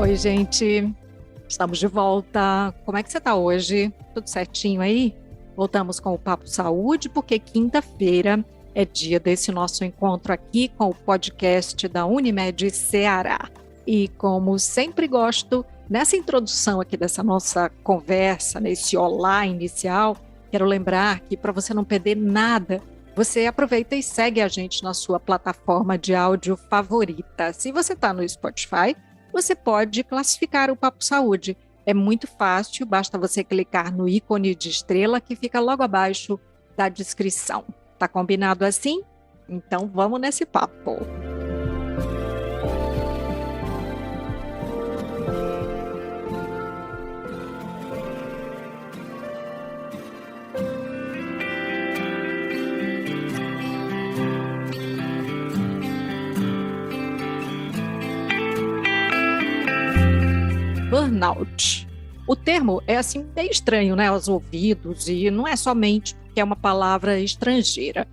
Oi, gente. Estamos de volta. Como é que você está hoje? Tudo certinho aí? Voltamos com o Papo Saúde, porque quinta-feira é dia desse nosso encontro aqui com o podcast da Unimed Ceará. E como sempre gosto, nessa introdução aqui dessa nossa conversa, nesse olá inicial, quero lembrar que para você não perder nada, você aproveita e segue a gente na sua plataforma de áudio favorita. Se você está no Spotify, você pode classificar o Papo Saúde. É muito fácil, basta você clicar no ícone de estrela que fica logo abaixo da descrição. Tá combinado assim? Então vamos nesse papo. Burnout. O termo é assim meio estranho, né, aos ouvidos, e não é somente porque é uma palavra estrangeira.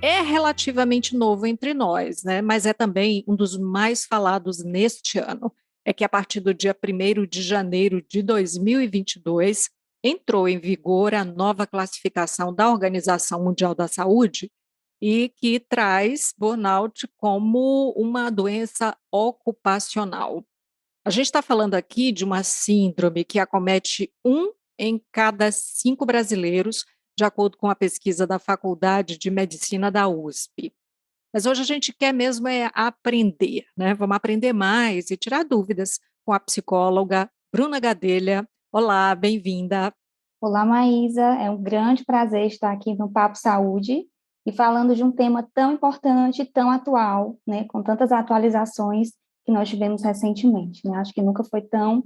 É relativamente novo entre nós, né, mas é também um dos mais falados neste ano. É que a partir do dia 1º de janeiro de 2022 entrou em vigor a nova classificação da Organização Mundial da Saúde e que traz burnout como uma doença ocupacional. A gente está falando aqui de uma síndrome que acomete 1 em cada 5 brasileiros, de acordo com a pesquisa da Faculdade de Medicina da USP. Mas hoje a gente quer mesmo aprender, né? Vamos aprender mais e tirar dúvidas com a psicóloga Bruna Gadelha. Olá, bem-vinda. Olá, Maísa. É um grande prazer estar aqui no Papo Saúde e falando de um tema tão importante, tão atual, né, com tantas atualizações que nós tivemos recentemente, né? Acho que nunca foi tão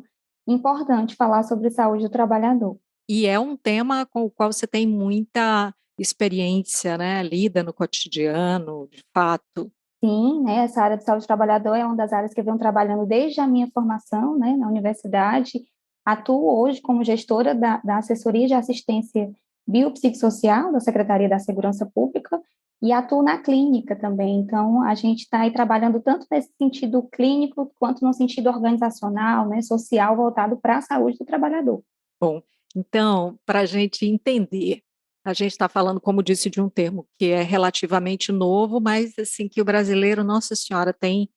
importante falar sobre saúde do trabalhador. E é um tema com o qual você tem muita experiência, né? Lida no cotidiano, de fato. Sim, né, essa área de saúde do trabalhador é uma das áreas que eu venho trabalhando desde a minha formação, né, na universidade. Atuo hoje como gestora da assessoria de assistência biopsicossocial da Secretaria da Segurança Pública e atuo na clínica também. Então, a gente está aí trabalhando tanto nesse sentido clínico quanto no sentido organizacional, né, social, voltado para a saúde do trabalhador. Bom, então, para a gente entender, a gente está falando, como disse, de um termo que é relativamente novo, mas assim que o brasileiro, Nossa Senhora, tem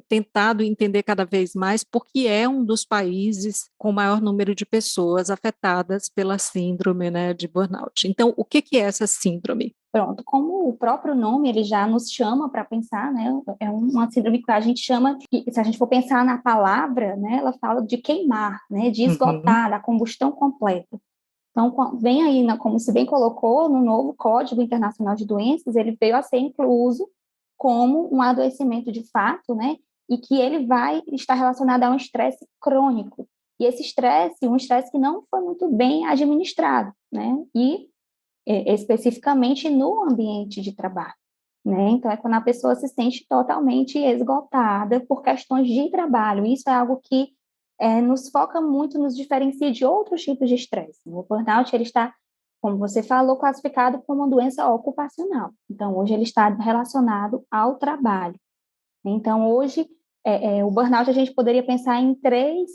tentado entender cada vez mais, porque é um dos países com maior número de pessoas afetadas pela síndrome, né, de burnout. Então, o que que é essa síndrome? Pronto, como o próprio nome ele já nos chama para pensar, né? É uma síndrome que a gente chama, se a gente for pensar na palavra, né? Ela fala de queimar, né? De Uhum. esgotar, da combustão completa. Então, vem aí, como se bem colocou, no novo Código Internacional de Doenças, ele veio a ser incluso como um adoecimento de fato, né? E que ele vai estar relacionado a um estresse crônico. E esse estresse, um estresse que não foi muito bem administrado, né? E especificamente no ambiente de trabalho, né? Então, é quando a pessoa se sente totalmente esgotada por questões de trabalho. Isso é algo que nos foca muito, nos diferencia de outros tipos de estresse. O burnout, ele está, como você falou, classificado como uma doença ocupacional. Então, hoje ele está relacionado ao trabalho. Então, hoje, o burnout a gente poderia pensar em três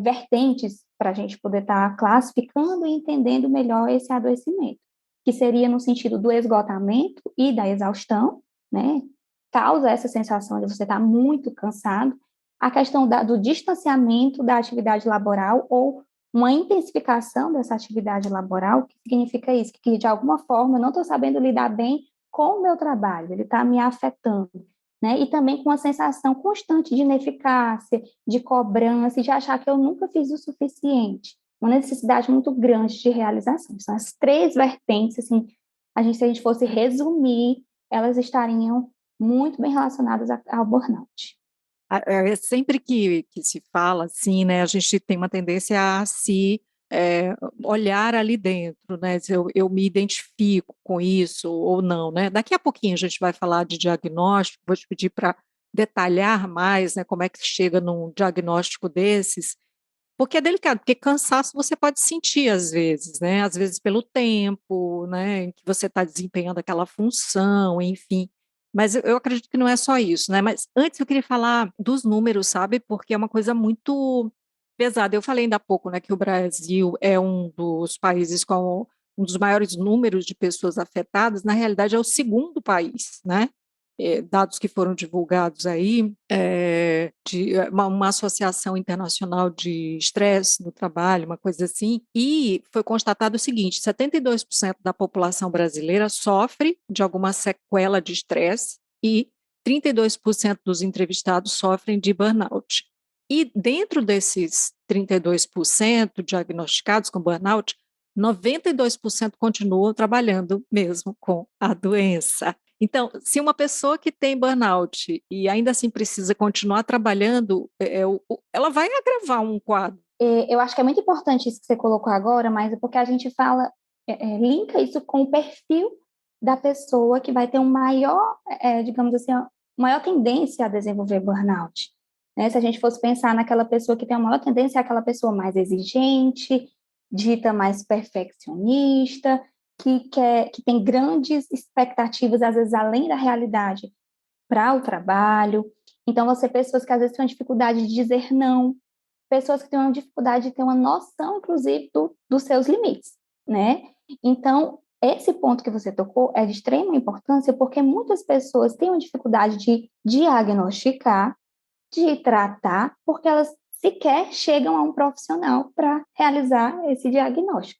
vertentes para a gente poder estar classificando e entendendo melhor esse adoecimento, que seria no sentido do esgotamento e da exaustão, né? Causa essa sensação de você estar muito cansado, a questão do distanciamento da atividade laboral ou uma intensificação dessa atividade laboral, que significa isso, que de alguma forma eu não estou sabendo lidar bem com o meu trabalho, ele está me afetando, né? E também com uma sensação constante de ineficácia, de cobrança, e de achar que eu nunca fiz o suficiente. Uma necessidade muito grande de realização. São as três vertentes, assim, se a gente fosse resumir, elas estariam muito bem relacionadas ao burnout. Sempre que se fala assim, né, a gente tem uma tendência a se olhar ali dentro, né, se eu me identifico com isso ou não, né. Daqui a pouquinho a gente vai falar de diagnóstico, vou te pedir para detalhar mais, né, como é que chega num diagnóstico desses, porque é delicado, porque cansaço você pode sentir às vezes pelo tempo, né, em que você está desempenhando aquela função, enfim. Mas eu acredito que não é só isso, né? Mas antes eu queria falar dos números, sabe? Porque é uma coisa muito pesada. Eu falei ainda há pouco, né, que o Brasil é um dos países com um dos maiores números de pessoas afetadas. Na realidade, é o segundo país, né? Dados que foram divulgados aí, de uma associação internacional de estresse no trabalho, uma coisa assim, e foi constatado o seguinte: 72% da população brasileira sofre de alguma sequela de estresse e 32% dos entrevistados sofrem de burnout. E dentro desses 32% diagnosticados com burnout, 92% continuam trabalhando mesmo com a doença. Então, se uma pessoa que tem burnout e ainda assim precisa continuar trabalhando, ela vai agravar um quadro. Eu acho que é muito importante isso que você colocou agora, mas é porque a gente fala, linka isso com o perfil da pessoa que vai ter um maior, digamos assim, maior tendência a desenvolver burnout. Né? Se a gente fosse pensar naquela pessoa que tem a maior tendência, é aquela pessoa mais exigente, dita mais perfeccionista, que tem grandes expectativas, às vezes além da realidade, para o trabalho. Então, você pessoas que às vezes têm uma dificuldade de dizer não, pessoas que têm uma dificuldade de ter uma noção, inclusive, dos seus limites, né? Então, esse ponto que você tocou é de extrema importância porque muitas pessoas têm uma dificuldade de diagnosticar, de tratar, porque elas sequer chegam a um profissional para realizar esse diagnóstico,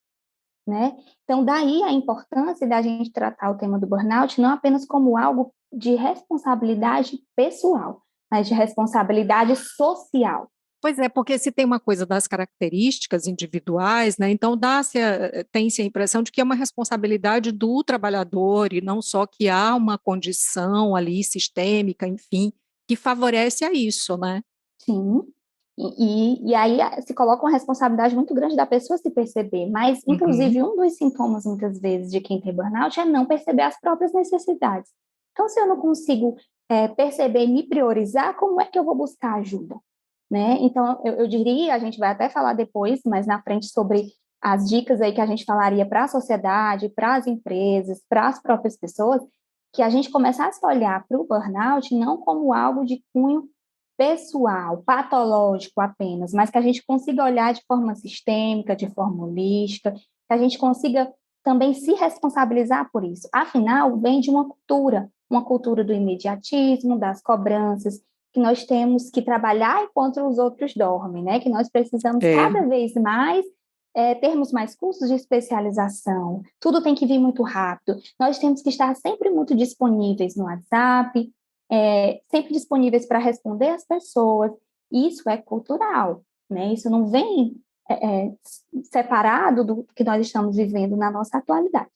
né? Então, daí a importância da gente tratar o tema do burnout não apenas como algo de responsabilidade pessoal, mas de responsabilidade social. Pois é, porque se tem uma coisa das características individuais, né, então tem-se a impressão de que é uma responsabilidade do trabalhador e não só que há uma condição ali sistêmica, enfim, que favorece a isso, né? Sim, e aí se coloca uma responsabilidade muito grande da pessoa se perceber, mas, Uhum. inclusive, um dos sintomas, muitas vezes, de quem tem burnout é não perceber as próprias necessidades. Então, se eu não consigo perceber e me priorizar, como é que eu vou buscar ajuda? Né? Então, eu diria, a gente vai até falar depois, mas na frente, sobre as dicas aí que a gente falaria para a sociedade, para as empresas, para as próprias pessoas, que a gente começasse a olhar para o burnout não como algo de cunho pessoal, patológico apenas, mas que a gente consiga olhar de forma sistêmica, de forma holística, que a gente consiga também se responsabilizar por isso. Afinal, vem de uma cultura do imediatismo, das cobranças, que nós temos que trabalhar enquanto os outros dormem, né? Que nós precisamos É. cada vez mais termos mais cursos de especialização, tudo tem que vir muito rápido, nós temos que estar sempre muito disponíveis no WhatsApp, sempre disponíveis para responder às pessoas. Isso é cultural, né? Isso não vem separado do que nós estamos vivendo na nossa atualidade,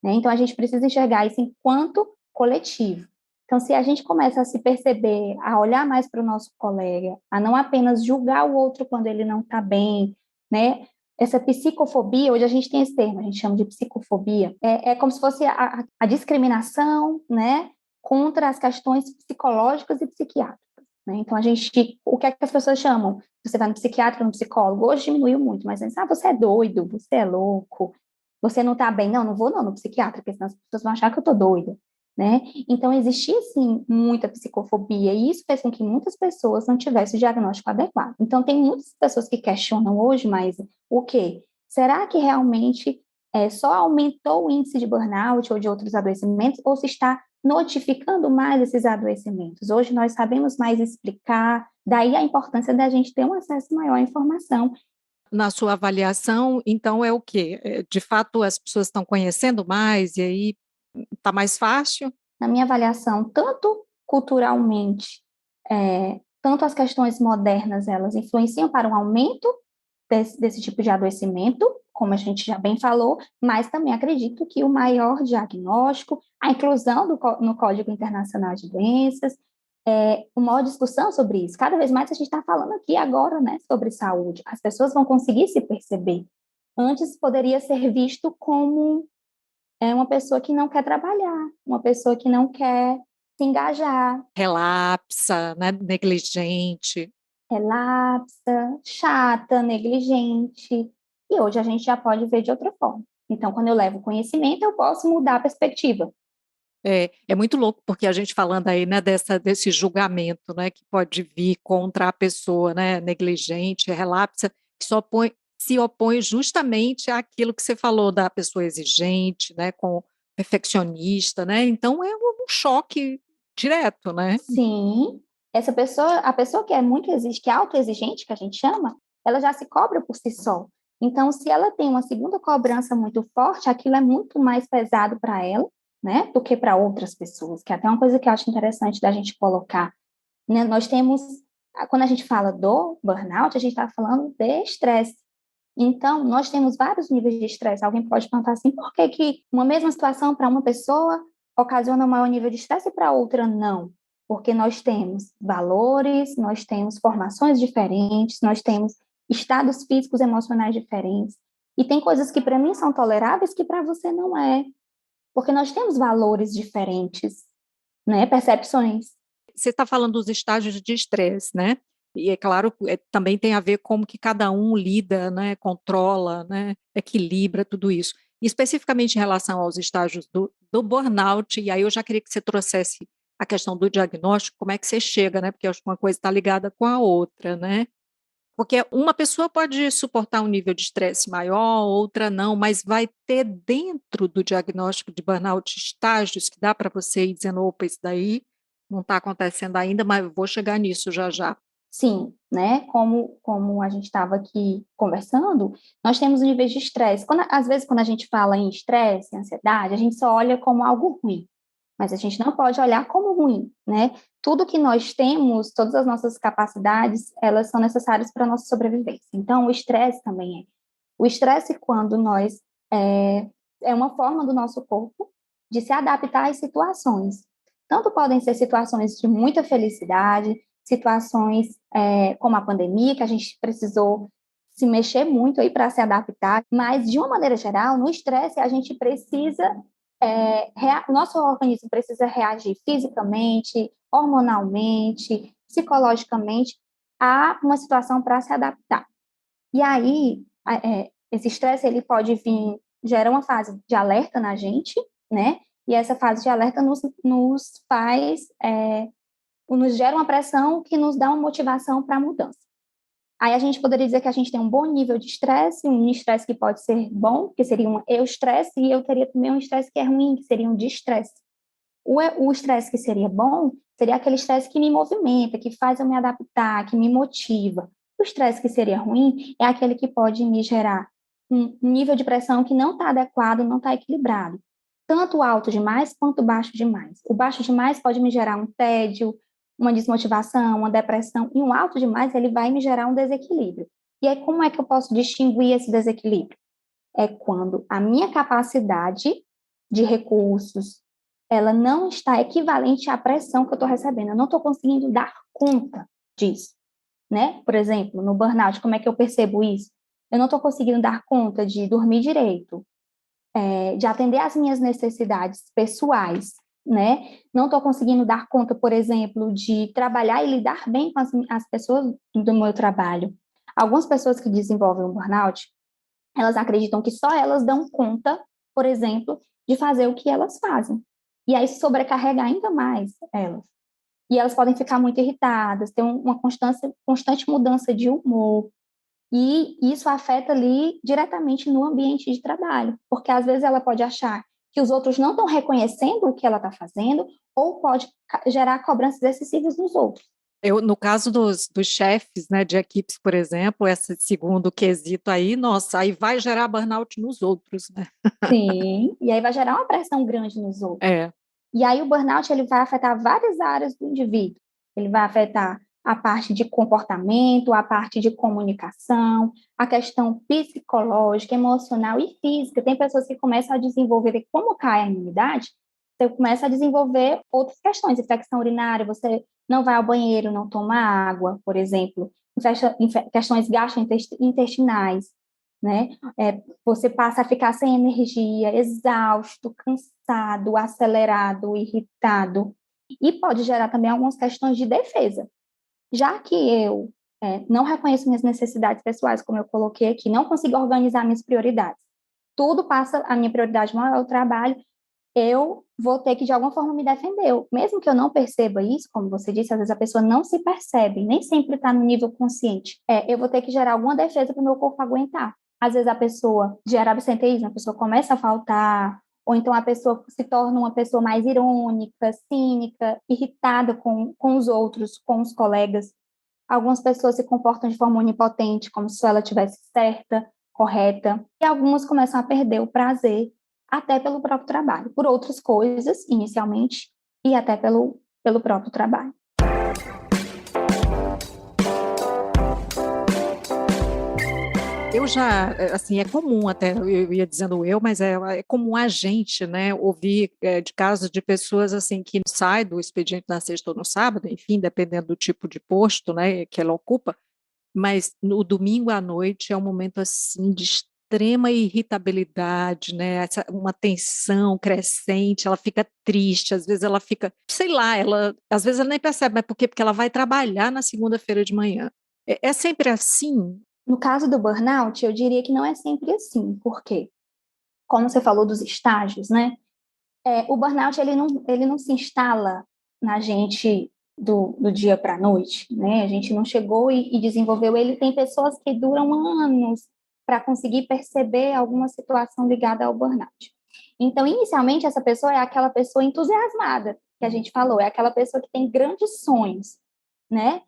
né? Então, a gente precisa enxergar isso enquanto coletivo. Então, se a gente começa a se perceber, a olhar mais para o nosso colega, a não apenas julgar o outro quando ele não está bem, né? Essa psicofobia, hoje a gente tem esse termo, a gente chama de psicofobia, é como se fosse a discriminação, né? Contra as questões psicológicas e psiquiátricas. Né? Então, o que é que as pessoas chamam? Você vai no psiquiatra, no psicólogo, hoje diminuiu muito, mas antes, você é doido, você é louco, você não está bem. Não, não vou não no psiquiatra, porque senão as pessoas vão achar que eu estou doida. Né? Então, existia, sim, muita psicofobia, e isso fez com que muitas pessoas não tivessem o diagnóstico adequado. Então, tem muitas pessoas que questionam hoje, mas o quê? Será que realmente só aumentou o índice de burnout ou de outros adoecimentos, ou se está notificando mais esses adoecimentos? Hoje nós sabemos mais explicar, daí a importância da gente ter um acesso maior à informação. Na sua avaliação, então é o quê? De fato, as pessoas estão conhecendo mais e aí está mais fácil? Na minha avaliação, tanto culturalmente, tanto as questões modernas, elas influenciam para um aumento desse tipo de adoecimento, como a gente já bem falou, mas também acredito que o maior diagnóstico, a inclusão no Código Internacional de Doenças, uma maior discussão sobre isso. Cada vez mais a gente está falando aqui agora, né, sobre saúde. As pessoas vão conseguir se perceber. Antes poderia ser visto como uma pessoa que não quer trabalhar, uma pessoa que não quer se engajar, Relapsa, né, negligente. relapsa, chata, negligente. E hoje a gente já pode ver de outra forma. Então, quando eu levo conhecimento, eu posso mudar a perspectiva. É muito louco, porque a gente falando aí, né, desse julgamento, né, que pode vir contra a pessoa, né, negligente, relapsa, que se opõe justamente àquilo que você falou da pessoa exigente, né, com perfeccionista, né, então é um choque direto, né. Sim, essa pessoa, a pessoa que é muito que é autoexigente, que a gente chama, ela já se cobra por si só. Então, se ela tem uma segunda cobrança muito forte, aquilo é muito mais pesado para ela, né, do que para outras pessoas, que é até uma coisa que eu acho interessante da gente colocar, né? Nós temos, quando a gente fala do burnout, a gente está falando de estresse. Então, nós temos vários níveis de estresse. Alguém pode perguntar assim, por que que uma mesma situação para uma pessoa ocasiona um maior nível de estresse e para outra não? Porque nós temos valores, nós temos formações diferentes, nós temos estados físicos e emocionais diferentes. E tem coisas que para mim são toleráveis que para você não é. Porque nós temos valores diferentes, né? Percepções. Você está falando dos estágios de estresse, né, e é claro, também tem a ver como que cada um lida, né, controla, né, equilibra tudo isso. Especificamente em relação aos estágios do burnout, e aí eu já queria que você trouxesse a questão do diagnóstico, como é que você chega, né, porque eu acho que uma coisa está ligada com a outra, né. Porque uma pessoa pode suportar um nível de estresse maior, outra não, mas vai ter dentro do diagnóstico de burnout estágios que dá para você ir dizendo: "Opa, isso daí não está acontecendo ainda, mas eu vou chegar nisso já já". Sim, né? Como a gente estava aqui conversando, nós temos níveis de estresse. Às vezes, quando a gente fala em estresse, ansiedade, a gente só olha como algo ruim, mas a gente não pode olhar como ruim, né? Tudo que nós temos, todas as nossas capacidades, elas são necessárias para a nossa sobrevivência. Então, o estresse também é. O estresse, quando nós. É, é uma forma do nosso corpo de se adaptar às situações. Tanto podem ser situações de muita felicidade, situações como a pandemia, que a gente precisou se mexer muito aí para se adaptar, mas de uma maneira geral, no estresse a gente precisa, o nosso organismo precisa reagir fisicamente, hormonalmente, psicologicamente a uma situação para se adaptar. E aí, esse estresse ele pode vir, gera uma fase de alerta na gente, né? E essa fase de alerta nos faz nos gera uma pressão que nos dá uma motivação para a mudança. Aí a gente poderia dizer que a gente tem um bom nível de estresse, um estresse que pode ser bom, que seria um eustresse, e eu teria também um estresse que é ruim, que seria um distresse. O estresse que seria bom seria aquele estresse que me movimenta, que faz eu me adaptar, que me motiva. O estresse que seria ruim é aquele que pode me gerar um nível de pressão que não está adequado, não está equilibrado. Tanto alto demais quanto baixo demais. O baixo demais pode me gerar um tédio, uma desmotivação, uma depressão, e um alto demais ele vai me gerar um desequilíbrio. E aí, como é que eu posso distinguir esse desequilíbrio? É quando a minha capacidade de recursos, ela não está equivalente à pressão que eu estou recebendo. Eu não estou conseguindo dar conta disso, né? Por exemplo, no burnout, como é que eu percebo isso? Eu não estou conseguindo dar conta de dormir direito, de atender às minhas necessidades pessoais, né? Não estou conseguindo dar conta, por exemplo, de trabalhar e lidar bem com as pessoas do meu trabalho. Algumas pessoas que desenvolvem um burnout, elas acreditam que só elas dão conta, por exemplo, de fazer o que elas fazem. E aí sobrecarrega ainda mais elas. E elas podem ficar muito irritadas, ter uma constante mudança de humor. E isso afeta ali diretamente no ambiente de trabalho, porque às vezes ela pode achar que os outros não estão reconhecendo o que ela está fazendo, ou pode gerar cobranças excessivas nos outros. No caso dos chefes, né, de equipes, por exemplo, esse segundo quesito aí, nossa, aí vai gerar burnout nos outros, né. Sim, e aí vai gerar uma pressão grande nos outros. É. E aí o burnout ele vai afetar várias áreas do indivíduo. Ele vai afetar a parte de comportamento, a parte de comunicação, a questão psicológica, emocional e física. Tem pessoas que começam a desenvolver, como cai a imunidade, você começa a desenvolver outras questões, infecção urinária, você não vai ao banheiro, não toma água, por exemplo, questões gastrointestinais, né? Você passa a ficar sem energia, exausto, cansado, acelerado, irritado, e pode gerar também algumas questões de defesa. Já que eu não reconheço minhas necessidades pessoais, como eu coloquei aqui, não consigo organizar minhas prioridades. Tudo passa, a minha prioridade maior é o trabalho, eu vou ter que, de alguma forma, me defender. Mesmo que eu não perceba isso, como você disse, às vezes a pessoa não se percebe, nem sempre está no nível consciente. Eu vou ter que gerar alguma defesa para o meu corpo aguentar. Às vezes a pessoa gera absenteísmo, a pessoa começa a faltar, ou então a pessoa se torna uma pessoa mais irônica, cínica, irritada com os outros, com os colegas. Algumas pessoas se comportam de forma onipotente, como se ela tivesse certa, correta, e algumas começam a perder o prazer até pelo próprio trabalho, por outras coisas, inicialmente, e até pelo próprio trabalho. Eu já, assim, é comum até, eu ia dizendo mas é comum a gente, né, ouvir de casos de pessoas, assim, que saem do expediente na sexta ou no sábado, enfim, dependendo do tipo de posto, né, que ela ocupa, mas no domingo à noite é um momento, assim, de extrema irritabilidade, né, uma tensão crescente, ela fica triste, às vezes ela fica, sei lá, às vezes ela nem percebe, mas por quê? Porque ela vai trabalhar na segunda-feira de manhã. É sempre assim? No caso do burnout, eu diria que não é sempre assim, porque, como você falou dos estágios, né, o burnout ele não se instala na gente do dia para a noite, né? A gente não chegou e desenvolveu ele. Tem pessoas que duram anos para conseguir perceber alguma situação ligada ao burnout. Então, inicialmente, essa pessoa é aquela pessoa entusiasmada, que a gente falou, é aquela pessoa que tem grandes sonhos, né?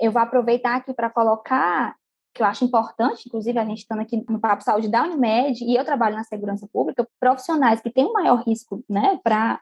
Eu vou aproveitar aqui para colocar, que eu acho importante, inclusive a gente estando aqui no Papo Saúde da Unimed, e eu trabalho na segurança pública, profissionais que têm um maior risco, né, para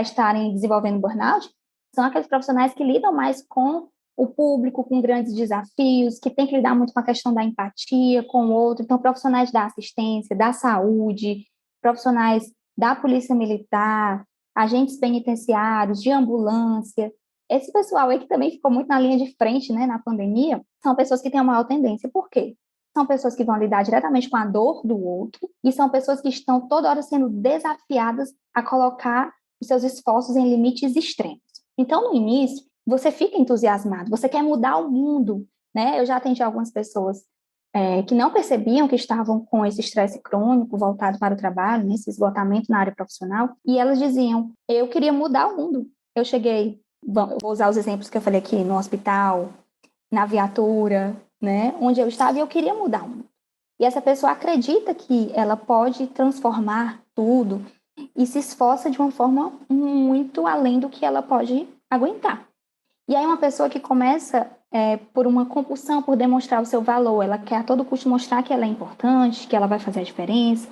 estarem desenvolvendo burnout, são aqueles profissionais que lidam mais com o público, com grandes desafios, que tem que lidar muito com a questão da empatia com o outro. Então, profissionais da assistência, da saúde, profissionais da polícia militar, agentes penitenciários, de ambulância. Esse pessoal aí que também ficou muito na linha de frente, né, na pandemia, são pessoas que têm a maior tendência. Por quê? São pessoas que vão lidar diretamente com a dor do outro e são pessoas que estão toda hora sendo desafiadas a colocar os seus esforços em limites extremos. Então, no início, você fica entusiasmado, você quer mudar o mundo, né? Eu já atendi algumas pessoas que não percebiam que estavam com esse estresse crônico voltado para o trabalho, né, esse esgotamento na área profissional, e elas diziam, eu queria mudar o mundo. Eu cheguei, eu vou usar os exemplos que eu falei aqui, no hospital, na viatura, né, onde eu estava, e eu queria mudar o mundo. E essa pessoa acredita que ela pode transformar tudo e se esforça de uma forma muito além do que ela pode aguentar. E aí uma pessoa que começa por uma compulsão, por demonstrar o seu valor, ela quer a todo custo mostrar que ela é importante, que ela vai fazer a diferença.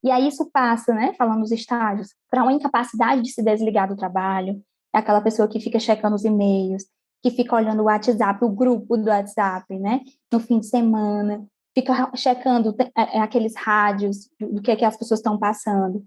E aí isso passa, né, falando dos estágios, para uma incapacidade de se desligar do trabalho. É aquela pessoa que fica checando os e-mails, que fica olhando o WhatsApp, o grupo do WhatsApp, né, no fim de semana, fica checando aqueles rádios do que as pessoas estão passando.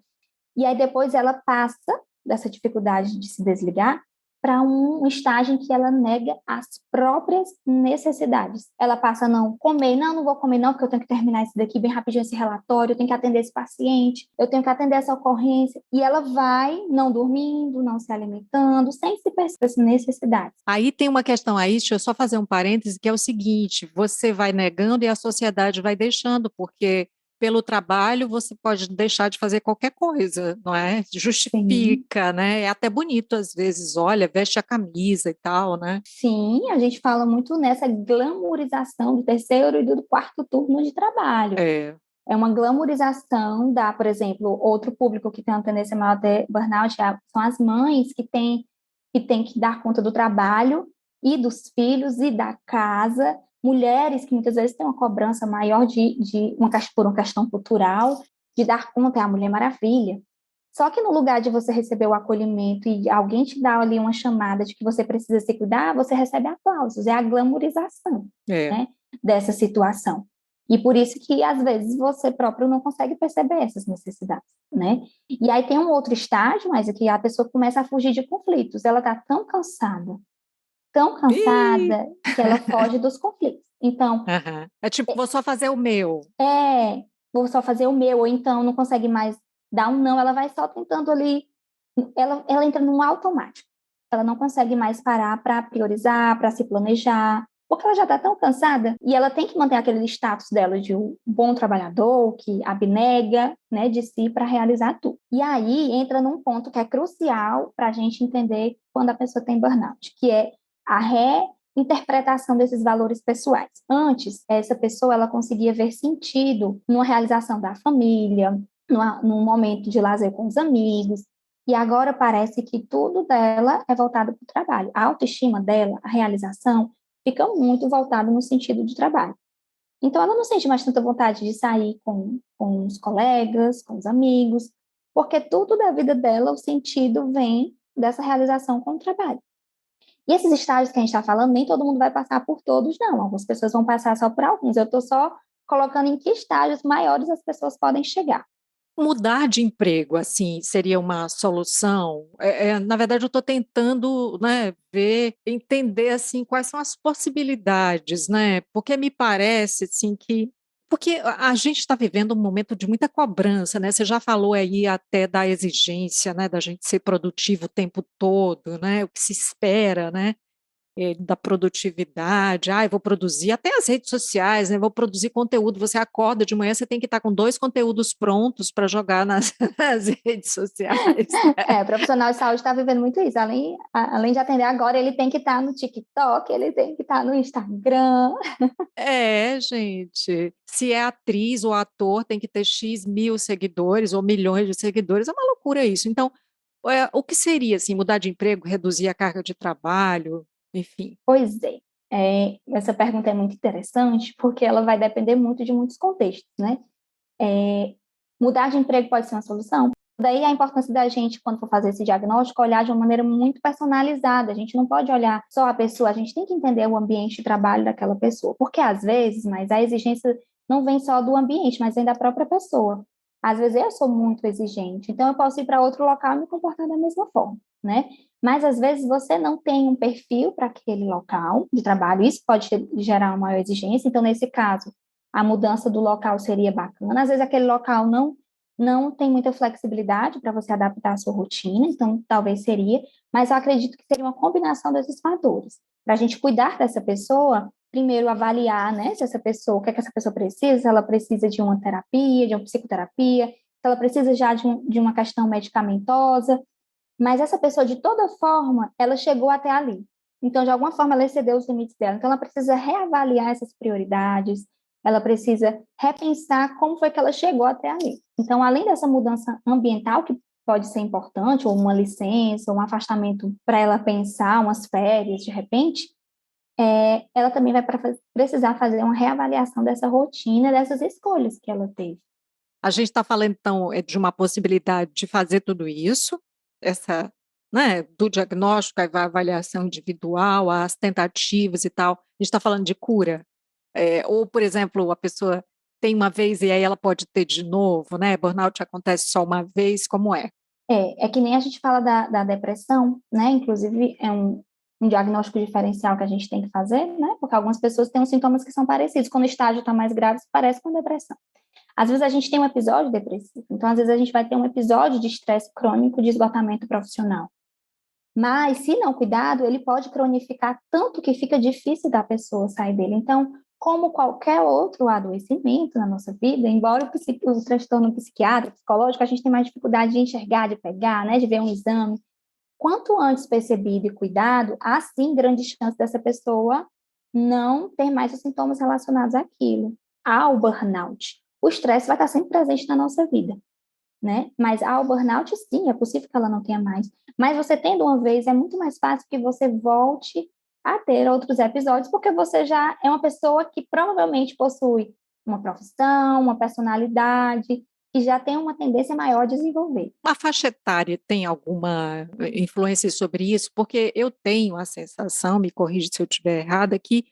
E aí depois ela passa dessa dificuldade de se desligar para um estágio em que ela nega as próprias necessidades. Ela passa a não comer, não vou comer não, porque eu tenho que terminar isso daqui bem rapidinho, esse relatório, eu tenho que atender esse paciente, eu tenho que atender essa ocorrência, e ela vai não dormindo, não se alimentando, sem se perceber as necessidades. Aí tem uma questão aí, deixa eu só fazer um parêntese, que é o seguinte, você vai negando e a sociedade vai deixando, porque pelo trabalho você pode deixar de fazer qualquer coisa, não é? Justifica, né? É até bonito às vezes, olha, veste a camisa e tal, né? Sim, a gente fala muito nessa glamourização do terceiro e do quarto turno de trabalho. É uma glamourização da, por exemplo, outro público que tem uma tendência maior a ter burnout são as mães que têm que dar conta do trabalho e dos filhos e da casa, mulheres que muitas vezes têm uma cobrança maior por uma questão cultural, de dar conta, é a Mulher Maravilha. Só que no lugar de você receber o acolhimento e alguém te dá ali uma chamada de que você precisa se cuidar, você recebe aplausos, é a glamourização, né, dessa situação. E por isso que, às vezes, você próprio não consegue perceber essas necessidades, né? E aí tem um outro estágio, mas é que a pessoa começa a fugir de conflitos. Ela está tão cansada, que ela foge dos conflitos. Então... É tipo, vou só fazer o meu. Vou só fazer o meu, ou então não consegue mais dar um não, ela vai só tentando ali, ela entra num automático. Ela não consegue mais parar para priorizar, para se planejar, porque ela já está tão cansada e ela tem que manter aquele status dela de um bom trabalhador, que abnega, né, de si para realizar tudo. E aí entra num ponto que é crucial para a gente entender quando a pessoa tem burnout, que é a interpretação desses valores pessoais. Antes, essa pessoa ela conseguia ver sentido numa realização da família, num momento de lazer com os amigos, e agora parece que tudo dela é voltado para o trabalho. A autoestima dela, a realização, fica muito voltado no sentido de trabalho. Então, ela não sente mais tanta vontade de sair com os colegas, com os amigos, porque tudo da vida dela, o sentido vem dessa realização com o trabalho. E esses estágios que a gente está falando, nem todo mundo vai passar por todos, não. Algumas pessoas vão passar só por alguns. Eu estou só colocando em que estágios maiores as pessoas podem chegar. Mudar de emprego, assim, seria uma solução? Na verdade, eu estou tentando, né, entender, assim, quais são as possibilidades, né? Porque me parece, assim, que porque a gente está vivendo um momento de muita cobrança, né? Você já falou aí até da exigência, né, da gente ser produtivo o tempo todo, né? O que se espera, né? Da produtividade, eu vou produzir até as redes sociais, né, vou produzir conteúdo, você acorda de manhã, você tem que estar com 2 conteúdos prontos para jogar nas nas redes sociais. O profissional de saúde está vivendo muito isso. Além de atender agora, ele tem que estar no TikTok, ele tem que estar no Instagram. É, gente, se é atriz ou ator, tem que ter "x" mil seguidores ou milhões de seguidores, é uma loucura isso. Então, o que seria, assim, mudar de emprego, reduzir a carga de trabalho, enfim? Pois é. Essa pergunta é muito interessante, porque ela vai depender muito de muitos contextos, né? Mudar de emprego pode ser uma solução? Daí a importância da gente, quando for fazer esse diagnóstico, olhar de uma maneira muito personalizada. A gente não pode olhar só a pessoa, a gente tem que entender o ambiente de trabalho daquela pessoa. Porque às vezes, mas a exigência não vem só do ambiente, mas vem da própria pessoa. Às vezes eu sou muito exigente, então eu posso ir para outro local e me comportar da mesma forma, né? Mas às vezes você não tem um perfil para aquele local de trabalho, isso pode gerar uma maior exigência. Então, nesse caso, a mudança do local seria bacana. Às vezes aquele local não tem muita flexibilidade para você adaptar a sua rotina, então talvez seria, mas eu acredito que seria uma combinação desses fatores. Para a gente cuidar dessa pessoa, primeiro avaliar, né, se essa pessoa, o que é que essa pessoa precisa, se ela precisa de uma terapia, de uma psicoterapia, se ela precisa já de uma questão medicamentosa, mas essa pessoa, de toda forma, ela chegou até ali. Então, de alguma forma, ela excedeu os limites dela. Então, ela precisa reavaliar essas prioridades, ela precisa repensar como foi que ela chegou até ali. Então, além dessa mudança ambiental, que pode ser importante, ou uma licença, ou um afastamento para ela pensar, umas férias, de repente, ela também vai precisar fazer uma reavaliação dessa rotina, dessas escolhas que ela teve. A gente está falando, então, de uma possibilidade de fazer tudo isso, essa, né, do diagnóstico, a avaliação individual, as tentativas e tal. A gente está falando de cura? Ou, por exemplo, a pessoa tem uma vez e aí ela pode ter de novo, né? Burnout acontece só uma vez, como é? É que nem a gente fala da depressão, né? Inclusive, é um diagnóstico diferencial que a gente tem que fazer, né? Porque algumas pessoas têm os sintomas que são parecidos. Quando o estágio está mais grave, parece com depressão. Às vezes a gente tem um episódio depressivo, então às vezes a gente vai ter um episódio de estresse crônico de esgotamento profissional. Mas, se não cuidado, ele pode cronificar tanto que fica difícil da pessoa sair dele. Então, como qualquer outro adoecimento na nossa vida, embora o transtorno psiquiátrico, psicológico, a gente tem mais dificuldade de enxergar, de pegar, né, de ver um exame. Quanto antes percebido e cuidado, há sim grande chance dessa pessoa não ter mais os sintomas relacionados àquilo, ao burnout. O estresse vai estar sempre presente na nossa vida, né? Mas ao burnout, sim, é possível que ela não tenha mais. Mas você tendo uma vez, é muito mais fácil que você volte a ter outros episódios, porque você já é uma pessoa que provavelmente possui uma profissão, uma personalidade, e já tem uma tendência maior a desenvolver. A faixa etária tem alguma influência sobre isso? Porque eu tenho a sensação, me corrige se eu estiver errada, que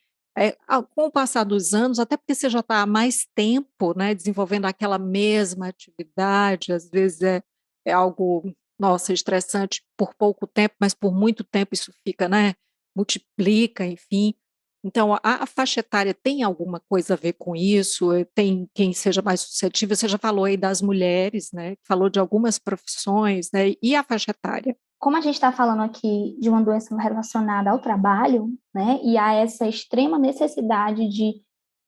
com o passar dos anos, até porque você já está há mais tempo, né, desenvolvendo aquela mesma atividade, às vezes é algo, nossa, estressante por pouco tempo, mas por muito tempo isso fica, né, multiplica, enfim. Então, a faixa etária tem alguma coisa a ver com isso? Tem quem seja mais suscetível? Você já falou aí das mulheres, né, falou de algumas profissões, né, e a faixa etária? como a gente está falando aqui de uma doença relacionada ao trabalho, né, e a essa extrema necessidade de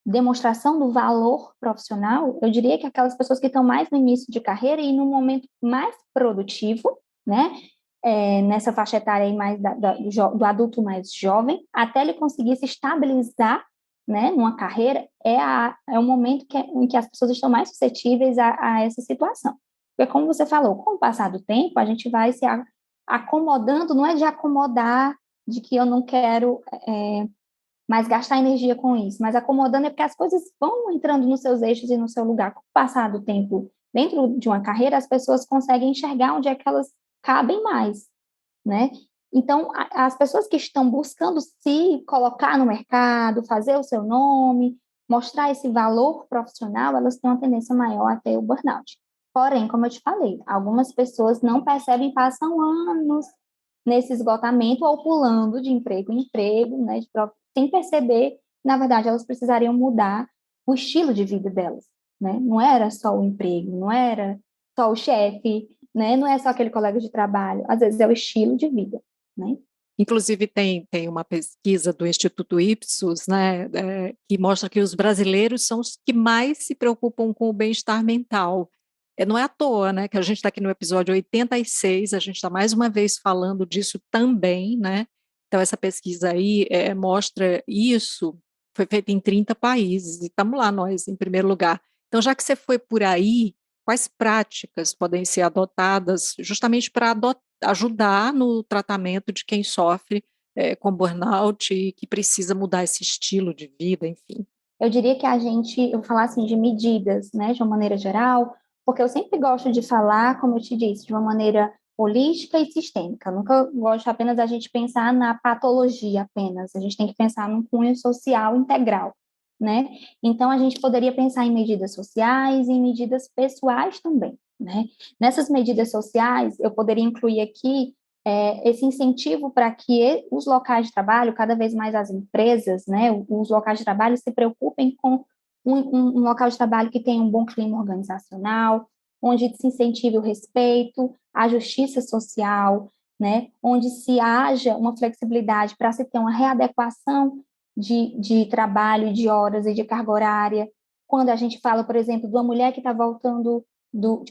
demonstração do valor profissional, eu diria que aquelas pessoas que estão mais no início de carreira e no momento mais produtivo, né, nessa faixa etária aí mais do adulto mais jovem, até ele conseguir se estabilizar, né, numa carreira, é o momento em que as pessoas estão mais suscetíveis a essa situação. Porque, como você falou, com o passar do tempo, a gente vai se acomodando, não é de acomodar, de que eu não quero mais gastar energia com isso, mas acomodando é porque as coisas vão entrando nos seus eixos e no seu lugar. Com o passar do tempo, dentro de uma carreira, as pessoas conseguem enxergar onde é que elas cabem mais, né? Então, as pessoas que estão buscando se colocar no mercado, fazer o seu nome, mostrar esse valor profissional, elas têm uma tendência maior a ter o burnout. Porém, como eu te falei, algumas pessoas não percebem, passam anos nesse esgotamento ou pulando de emprego em emprego, né, sem perceber que, na verdade, elas precisariam mudar o estilo de vida delas, né? Não era só o emprego, não era só o chefe, né? Não é só aquele colega de trabalho, às vezes é o estilo de vida, né? Inclusive, tem uma pesquisa do Instituto Ipsos, né, que mostra que os brasileiros são os que mais se preocupam com o bem-estar mental. Não é à toa, né, que a gente está aqui no episódio 86, a gente está mais uma vez falando disso também, né? Então, essa pesquisa aí mostra isso, foi feita em 30 países, e estamos lá nós, em primeiro lugar. Então, já que você foi por aí, quais práticas podem ser adotadas justamente para ajudar no tratamento de quem sofre com burnout e que precisa mudar esse estilo de vida, enfim? Eu diria que eu vou falar assim de medidas, né, de uma maneira geral, porque eu sempre gosto de falar, como eu te disse, de uma maneira holística e sistêmica. Eu nunca gosto apenas da gente pensar na patologia apenas, a gente tem que pensar num cunho social integral, né? Então, a gente poderia pensar em medidas sociais e em medidas pessoais também, né? Nessas medidas sociais, eu poderia incluir aqui esse incentivo para que os locais de trabalho, cada vez mais as empresas, né, os locais de trabalho se preocupem com um local de trabalho que tenha um bom clima organizacional, onde se incentive o respeito, a justiça social, né, onde se haja uma flexibilidade para se ter uma readequação de trabalho, de horas e de carga horária. Quando a gente fala, por exemplo, de uma mulher que está voltando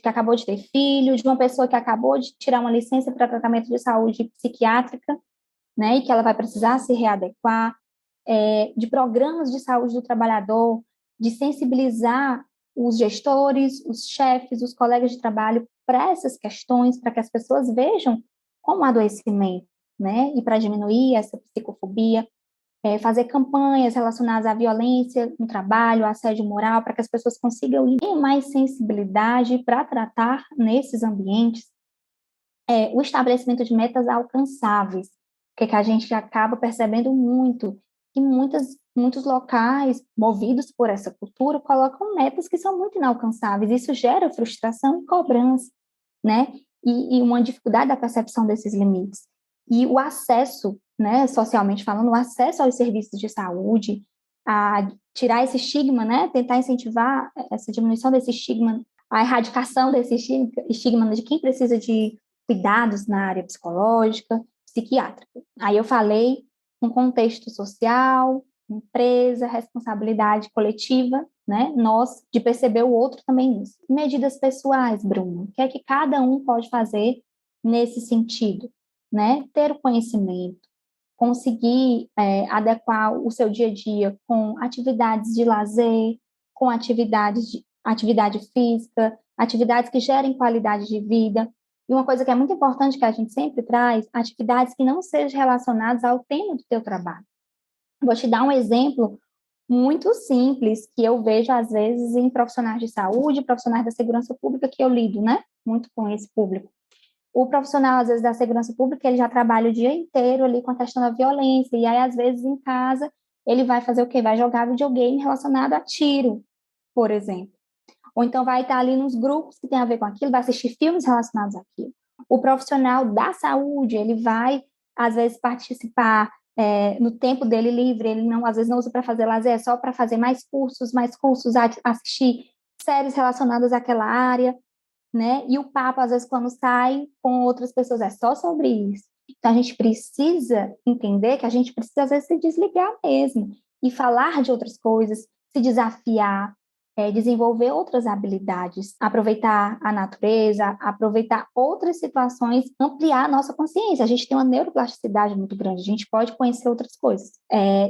que acabou de ter filho, de uma pessoa que acabou de tirar uma licença para tratamento de saúde psiquiátrica, né, e que ela vai precisar se readequar, de programas de saúde do trabalhador, de sensibilizar os gestores, os chefes, os colegas de trabalho para essas questões, para que as pessoas vejam como adoecimento, né, e para diminuir essa psicofobia, fazer campanhas relacionadas à violência no trabalho, assédio moral, para que as pessoas consigam ter mais sensibilidade para tratar nesses ambientes, o estabelecimento de metas alcançáveis, que a gente acaba percebendo muito, que muitos locais, movidos por essa cultura, colocam metas que são muito inalcançáveis, isso gera frustração e cobrança, né? E uma dificuldade da percepção desses limites. E o acesso, né, socialmente falando, o acesso aos serviços de saúde, a tirar esse estigma, né, tentar incentivar essa diminuição desse estigma, a erradicação desse estigma de quem precisa de cuidados na área psicológica, psiquiátrica. Aí eu falei um contexto social, empresa, responsabilidade coletiva, né, nós, de perceber o outro também nisso. Medidas pessoais, Bruno, o que é que cada um pode fazer nesse sentido? Né? Ter o conhecimento, conseguir adequar o seu dia a dia com atividades de lazer, com atividade física, atividades que gerem qualidade de vida. E uma coisa que é muito importante que a gente sempre traz, atividades que não sejam relacionadas ao tema do teu trabalho. Vou te dar um exemplo muito simples que eu vejo às vezes em profissionais de saúde, profissionais da segurança pública que eu lido, né? Muito com esse público. O profissional, às vezes, da segurança pública, ele já trabalha o dia inteiro ali com a questão da violência, e aí, às vezes, em casa, ele vai fazer o quê? Vai jogar videogame relacionado a tiro, por exemplo. Ou então vai estar ali nos grupos que tem a ver com aquilo, vai assistir filmes relacionados àquilo. O profissional da saúde, ele vai, às vezes, participar no tempo dele livre, ele não, às vezes não usa para fazer lazer, é só para fazer mais cursos, assistir séries relacionadas àquela área. né? E o papo, às vezes, quando sai com outras pessoas, é só sobre isso. Então, a gente precisa entender que a gente precisa, às vezes, se desligar mesmo e falar de outras coisas, se desafiar, desenvolver outras habilidades, aproveitar a natureza, aproveitar outras situações, ampliar a nossa consciência. A gente tem uma neuroplasticidade muito grande, a gente pode conhecer outras coisas.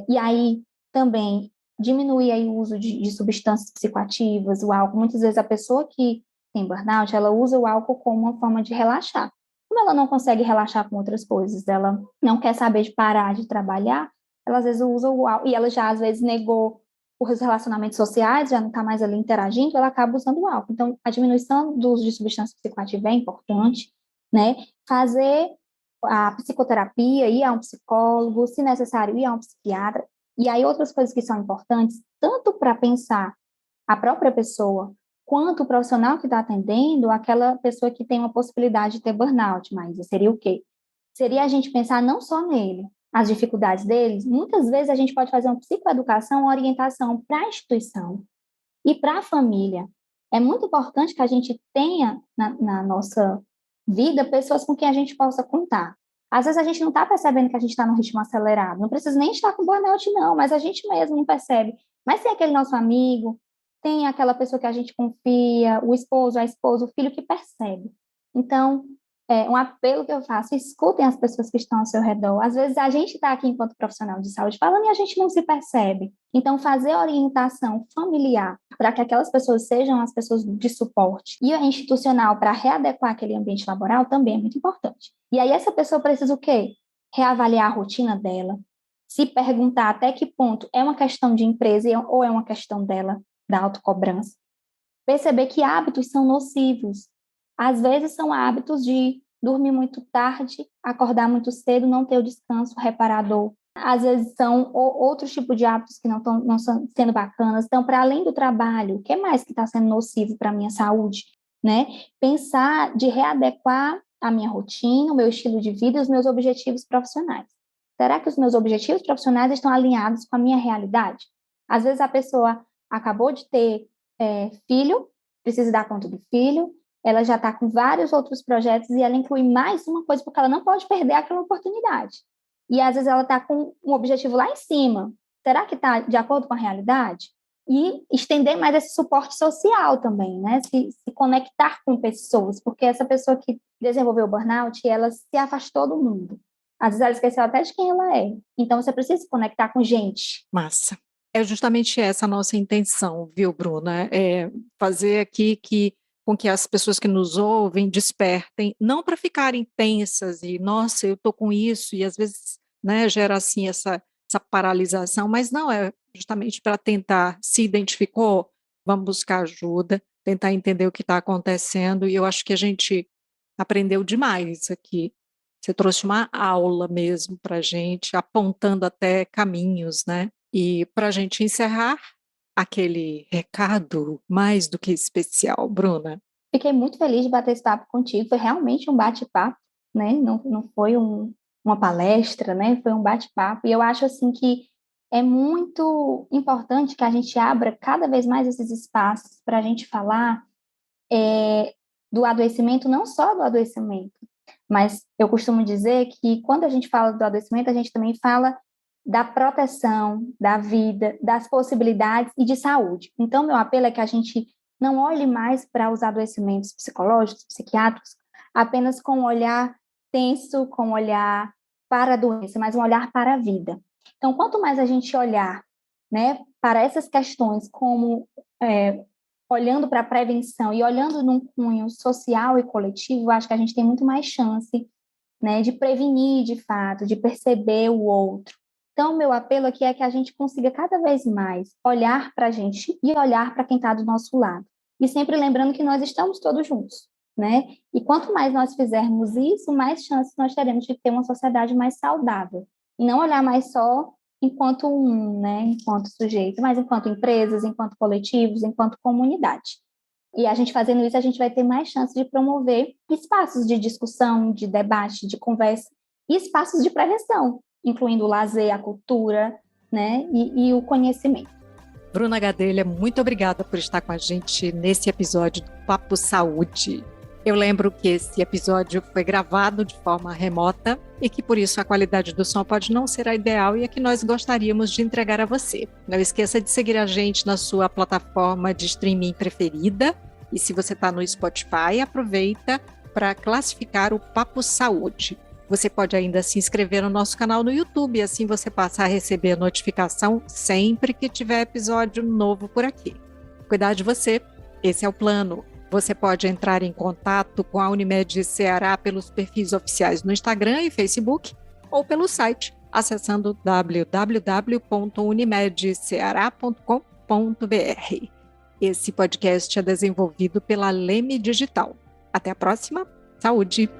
E aí, também, diminuir aí o uso de substâncias psicoativas, o álcool. Muitas vezes a pessoa que tem burnout, ela usa o álcool como uma forma de relaxar. Como ela não consegue relaxar com outras coisas, ela não quer saber de parar de trabalhar, ela às vezes usa o álcool, e ela já às vezes negou os relacionamentos sociais, já não está mais ali interagindo, ela acaba usando o álcool. Então, a diminuição do uso de substância psicoativa é importante, né? Fazer a psicoterapia, ir a um psicólogo, se necessário, ir a um psiquiatra. E aí outras coisas que são importantes, tanto para pensar a própria pessoa, quanto o profissional que está atendendo, aquela pessoa que tem uma possibilidade de ter burnout, mas seria o quê? Seria a gente pensar não só nele, as dificuldades deles. Muitas vezes a gente pode fazer uma psicoeducação, uma orientação para a instituição e para a família. É muito importante que a gente tenha na nossa vida pessoas com quem a gente possa contar. Às vezes a gente não está percebendo que a gente está num ritmo acelerado. Não precisa nem estar com burnout, não, mas a gente mesmo não percebe. Mas tem aquele nosso amigo, tem aquela pessoa que a gente confia, o esposo, a esposa, o filho que percebe. Então, um apelo que eu faço, escutem as pessoas que estão ao seu redor. Às vezes a gente está aqui enquanto profissional de saúde falando e a gente não se percebe. Então, fazer orientação familiar para que aquelas pessoas sejam as pessoas de suporte e a institucional para readequar aquele ambiente laboral também é muito importante. E aí essa pessoa precisa o quê? Reavaliar a rotina dela, se perguntar até que ponto é uma questão de empresa ou é uma questão dela, da autocobrança. Perceber que hábitos são nocivos. Às vezes são hábitos de dormir muito tarde, acordar muito cedo, não ter o descanso reparador. Às vezes são outros tipos de hábitos que não estão sendo bacanas. Então, para além do trabalho, o que mais que está sendo nocivo para a minha saúde? Né? Pensar de readequar a minha rotina, o meu estilo de vida e os meus objetivos profissionais. Será que os meus objetivos profissionais estão alinhados com a minha realidade? Às vezes a pessoa acabou de ter filho, precisa dar conta do filho, ela já está com vários outros projetos e ela inclui mais uma coisa porque ela não pode perder aquela oportunidade. E às vezes ela está com um objetivo lá em cima. Será que está de acordo com a realidade? E estender mais esse suporte social também, né? Se conectar com pessoas, porque essa pessoa que desenvolveu o burnout, ela se afastou do mundo. Às vezes ela esqueceu até de quem ela é. Então você precisa se conectar com gente. Massa. É justamente essa a nossa intenção, viu, Bruna? É fazer aqui com que as pessoas que nos ouvem despertem, não para ficarem tensas e, nossa, eu estou com isso, e às vezes, né, gera assim essa paralisação, mas não, é justamente para tentar, se identificou, vamos buscar ajuda, tentar entender o que está acontecendo, e eu acho que a gente aprendeu demais aqui. Você trouxe uma aula mesmo para a gente, apontando até caminhos, né? E para a gente encerrar, aquele recado mais do que especial, Bruna. Fiquei muito feliz de bater esse papo contigo. Foi realmente um bate-papo, né? Não foi uma palestra, né? Foi um bate-papo. E eu acho assim que é muito importante que a gente abra cada vez mais esses espaços para a gente falar do adoecimento, não só do adoecimento, mas eu costumo dizer que quando a gente fala do adoecimento, a gente também fala da proteção, da vida, das possibilidades e de saúde. Então, meu apelo é que a gente não olhe mais para os adoecimentos psicológicos, psiquiátricos, apenas com um olhar tenso, com um olhar para a doença, mas um olhar para a vida. Então, quanto mais a gente olhar, né, para essas questões como olhando para a prevenção e olhando num cunho social e coletivo, acho que a gente tem muito mais chance, né, de prevenir de fato, de perceber o outro. Então, meu apelo aqui é que a gente consiga cada vez mais olhar para a gente e olhar para quem está do nosso lado. E sempre lembrando que nós estamos todos juntos, né? E quanto mais nós fizermos isso, mais chances nós teremos de ter uma sociedade mais saudável. E não olhar mais só enquanto né? Enquanto sujeito, mas enquanto empresas, enquanto coletivos, enquanto comunidade. E a gente fazendo isso, a gente vai ter mais chance de promover espaços de discussão, de debate, de conversa e espaços de prevenção, incluindo o lazer, a cultura, né, e o conhecimento. Bruna Gadelha, muito obrigada por estar com a gente nesse episódio do Papo Saúde. Eu lembro que esse episódio foi gravado de forma remota e que por isso a qualidade do som pode não ser a ideal e a que nós gostaríamos de entregar a você. Não esqueça de seguir a gente na sua plataforma de streaming preferida e se você está no Spotify, aproveita para classificar o Papo Saúde. Você pode ainda se inscrever no nosso canal no YouTube, assim você passa a receber notificação sempre que tiver episódio novo por aqui. Cuidar de você, esse é o plano. Você pode entrar em contato com a Unimed Ceará pelos perfis oficiais no Instagram e Facebook ou pelo site, acessando www.unimedceara.com.br. Esse podcast é desenvolvido pela Leme Digital. Até a próxima. Saúde!